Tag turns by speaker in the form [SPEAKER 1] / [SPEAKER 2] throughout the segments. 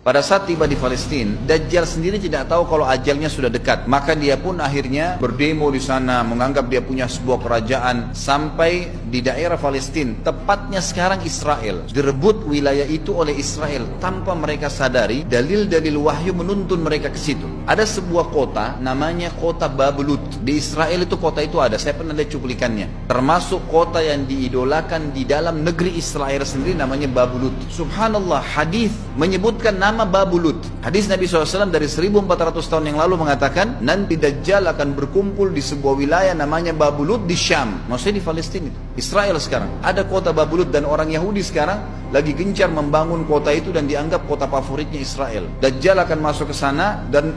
[SPEAKER 1] Pada saat tiba di Palestina, Dajjal sendiri tidak tahu kalau ajalnya sudah dekat. Maka dia pun akhirnya berdemo di sana, menganggap dia punya sebuah kerajaan sampai di daerah Palestina, tepatnya sekarang Israel. Direbut wilayah itu oleh Israel tanpa mereka sadari. Dalil-dalil wahyu menuntun mereka ke situ. Ada sebuah kota namanya kota Babulut. Di Israel itu kota itu ada. Saya pernah lihat cuplikannya. Termasuk kota yang diidolakan di dalam negeri Israel sendiri namanya Babulut. Subhanallah, hadis menyebutkan nama Babulut. Hadis Nabi SAW dari 1400 tahun yang lalu mengatakan nanti Dajjal akan berkumpul di sebuah wilayah namanya Babulut di Syam. Maksudnya di Palestina itu, Israel sekarang. Ada kota Babulut dan orang Yahudi sekarang lagi gencar membangun kota itu dan dianggap kota favoritnya Israel. Dajjal akan masuk ke sana dan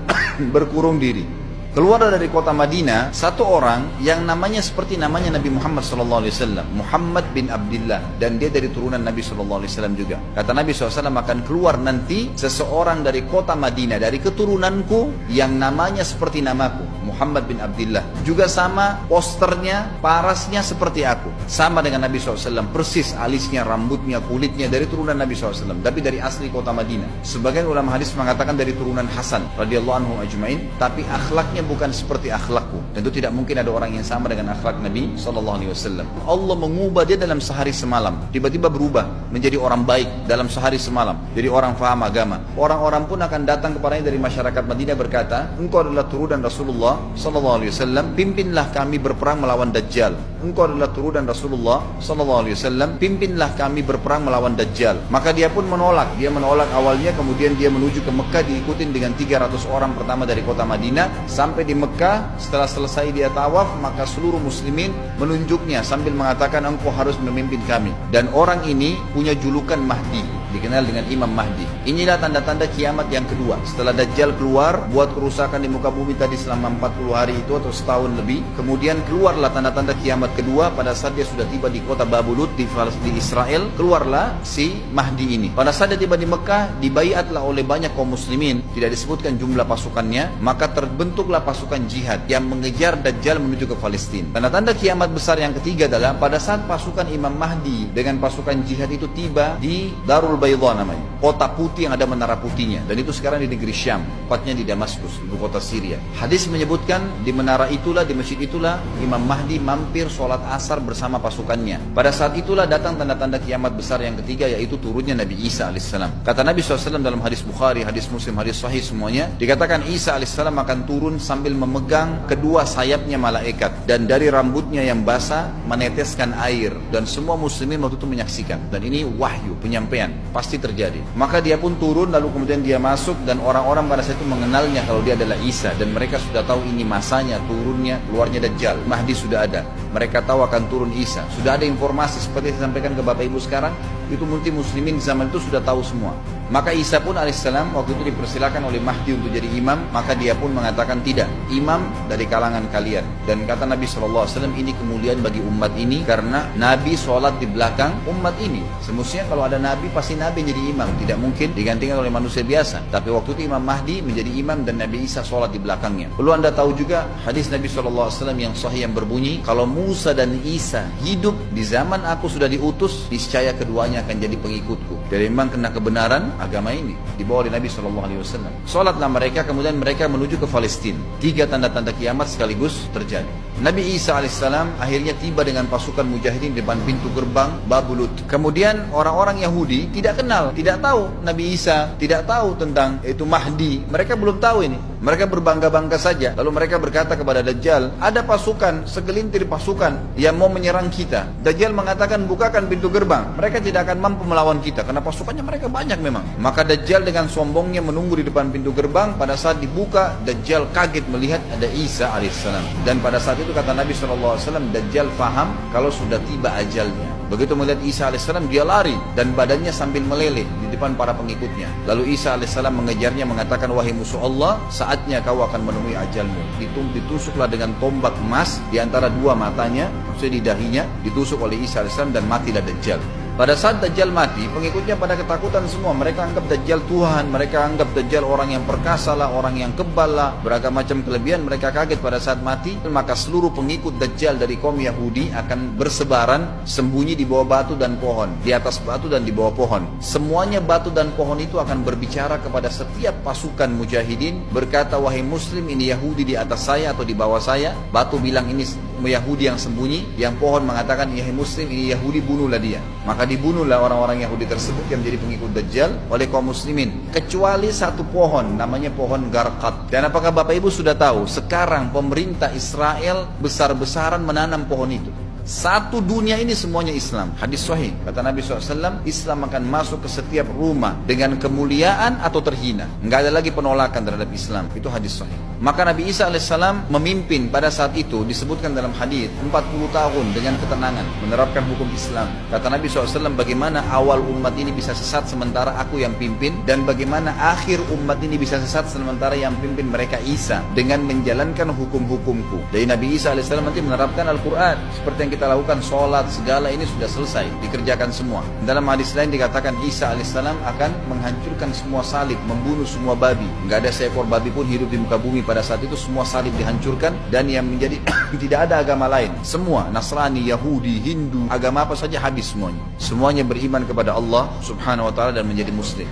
[SPEAKER 1] berkurung diri. Keluar dari kota Madinah satu orang yang namanya seperti namanya Nabi Muhammad SAW, Muhammad bin Abdullah, dan dia dari turunan Nabi SAW juga. Kata Nabi SAW, akan keluar nanti seseorang dari kota Madinah, dari keturunanku yang namanya seperti namaku, Muhammad bin Abdullah. Juga sama posternya, parasnya seperti aku, sama dengan Nabi SAW, persis alisnya, rambutnya, kulitnya dari turunan Nabi SAW, tapi dari asli kota Madinah. Sebagian ulama hadis mengatakan dari turunan Hasan radhiyallahu anhu ajmain, tapi akhlaknya bukan seperti akhlakku. Tentu tidak mungkin ada orang yang sama dengan akhlak Nabi SAW. Allah mengubah dia dalam sehari semalam. Tiba-tiba berubah menjadi orang baik dalam sehari semalam. Jadi orang faham agama. Orang-orang pun akan datang kepadanya dari masyarakat Madinah berkata, engkau adalah turunan Rasulullah SAW, pimpinlah kami berperang melawan Dajjal. Engkau adalah turunan Rasulullah SAW, pimpinlah kami berperang melawan Dajjal. Maka dia pun menolak. Dia menolak awalnya, kemudian dia menuju ke Mekah diikutin dengan 300 orang pertama dari kota Madinah. Sampai di Mekah, setelah selesai dia tawaf, maka seluruh muslimin menunjuknya sambil mengatakan engkau harus memimpin kami. Dan orang ini punya julukan Mahdi, dikenal dengan Imam Mahdi. Inilah tanda-tanda kiamat yang kedua. Setelah Dajjal keluar, buat kerusakan di muka bumi tadi selama 40 hari itu atau setahun lebih. Kemudian keluarlah tanda-tanda kiamat kedua pada saat dia sudah tiba di kota Babulut di Israel. Keluarlah si Mahdi ini. Pada saat dia tiba di Mekah, dibaiatlah oleh banyak kaum muslimin. Tidak disebutkan jumlah pasukannya, maka terbentuklah pasukan jihad yang mengejar Dajjal menuju ke Palestina. Tanda-tanda kiamat besar yang ketiga adalah pada saat pasukan Imam Mahdi dengan pasukan jihad itu tiba di Darul Baydha namanya, kota putih yang ada menara putihnya, dan itu sekarang di negeri Syam, tepatnya di Damaskus, ibu kota Syria. Hadis menyebutkan di menara itulah, di masjid itulah Imam Mahdi mampir sholat asar bersama pasukannya. Pada saat itulah datang tanda-tanda kiamat besar yang ketiga, yaitu turunnya Nabi Isa alaihissalam. Kata Nabi SAW dalam hadis Bukhari, hadis Muslim, hadis Sahih semuanya, dikatakan Isa alaihissalam akan turun sambil memegang kedua sayapnya malaikat, dan dari rambutnya yang basah meneteskan air, dan semua muslimin waktu itu menyaksikan. Dan ini wahyu, penyampaian, pasti terjadi. Maka dia pun turun, lalu kemudian dia masuk, dan orang-orang pada saat itu mengenalnya kalau dia adalah Isa, dan mereka sudah tahu ini masanya turunnya, keluarnya Dajjal. Mahdi sudah ada, mereka tahu akan turun Isa. Sudah ada informasi seperti yang saya sampaikan ke Bapak Ibu sekarang, itu muslimin di zaman itu sudah tahu semua. Maka Isa pun alaihissalam waktu itu dipersilakan oleh Mahdi untuk jadi imam, maka dia pun mengatakan tidak, imam dari kalangan kalian. Dan kata Nabi SAW, ini kemuliaan bagi umat ini karena Nabi sholat di belakang umat ini. Semestinya kalau ada Nabi, pasti Nabi jadi imam, tidak mungkin digantikan oleh manusia biasa. Tapi waktu itu Imam Mahdi menjadi imam dan Nabi Isa sholat di belakangnya. Perlu anda tahu juga hadis Nabi SAW yang sahih yang berbunyi, kalau Musa dan Isa hidup di zaman aku sudah diutus, niscaya keduanya akan jadi pengikutku. Jadi memang kena kebenaran agama ini dibawa oleh Nabi SAW. Sholatlah mereka, kemudian mereka menuju ke Palestina. 3 tanda-tanda kiamat sekaligus terjadi. Nabi Isa alaihissalam akhirnya tiba dengan pasukan mujahidin di depan pintu gerbang Babulut. Kemudian orang-orang Yahudi tidak kenal, tidak tahu Nabi Isa, tidak tahu tentang itu Mahdi. Mereka belum tahu ini. Mereka berbangga-bangga saja. Lalu mereka berkata kepada Dajjal, ada pasukan, segelintir pasukan yang mau menyerang kita. Dajjal mengatakan, bukakan pintu gerbang. Mereka tidak akan mampu melawan kita karena pasukannya mereka banyak memang. Maka Dajjal dengan sombongnya menunggu di depan pintu gerbang. Pada saat dibuka, Dajjal kaget melihat ada Isa alaihissalam. Dan pada saat itu kata Nabi SAW, Dajjal faham kalau sudah tiba ajalnya. Begitu melihat Isa alaihissalam, dia lari dan badannya sambil meleleh di depan para pengikutnya. Lalu Isa alaihissalam mengejarnya, mengatakan, wahai musuh Allah, saatnya kau akan menemui ajalmu. Ditusuklah dengan tombak emas di antara dua matanya, maksudnya di dahinya, ditusuk oleh Isa alaihissalam dan matilah Dajjal. Pada saat Dajjal mati, pengikutnya pada ketakutan semua. Mereka anggap Dajjal Tuhan, mereka anggap Dajjal orang yang perkasa lah, orang yang kebal lah, beragam macam kelebihan. Mereka kaget pada saat mati. Maka seluruh pengikut Dajjal dari kaum Yahudi akan bersebaran sembunyi di bawah batu dan pohon, di atas batu dan di bawah pohon. Semuanya batu dan pohon itu akan berbicara kepada setiap pasukan mujahidin, berkata, wahai muslim, ini Yahudi di atas saya atau di bawah saya. Batu bilang ini Yahudi yang sembunyi, yang pohon mengatakan, ya muslim, ini Yahudi, bunuhlah dia. Maka dibunuhlah orang-orang Yahudi tersebut yang menjadi pengikut Dajjal oleh kaum muslimin, kecuali satu pohon, namanya pohon Garqad. Dan apakah Bapak Ibu sudah tahu, sekarang pemerintah Israel besar-besaran menanam pohon itu. Satu dunia ini semuanya Islam. Hadis sahih, kata Nabi SAW, Islam akan masuk ke setiap rumah dengan kemuliaan atau terhina. Enggak ada lagi penolakan terhadap Islam. Itu hadis sahih. Maka Nabi Isa AS memimpin pada saat itu, disebutkan dalam hadis 40 tahun dengan ketenangan menerapkan hukum Islam. Kata Nabi SAW, bagaimana awal umat ini bisa sesat sementara aku yang pimpin, dan bagaimana akhir umat ini bisa sesat sementara yang pimpin mereka Isa, dengan menjalankan hukum-hukumku. Dari Nabi Isa AS nanti menerapkan Al-Quran seperti yang kita lakukan, sholat, segala ini sudah selesai, dikerjakan semua. Dalam hadis lain dikatakan Isa alaihissalam akan menghancurkan semua salib, membunuh semua babi. Nggak ada seekor babi pun hidup di muka bumi pada saat itu, semua salib dihancurkan, dan yang menjadi tidak ada agama lain. Semua, Nasrani, Yahudi, Hindu, agama apa saja habis semuanya. Semuanya beriman kepada Allah subhanahu wa ta'ala dan menjadi muslim.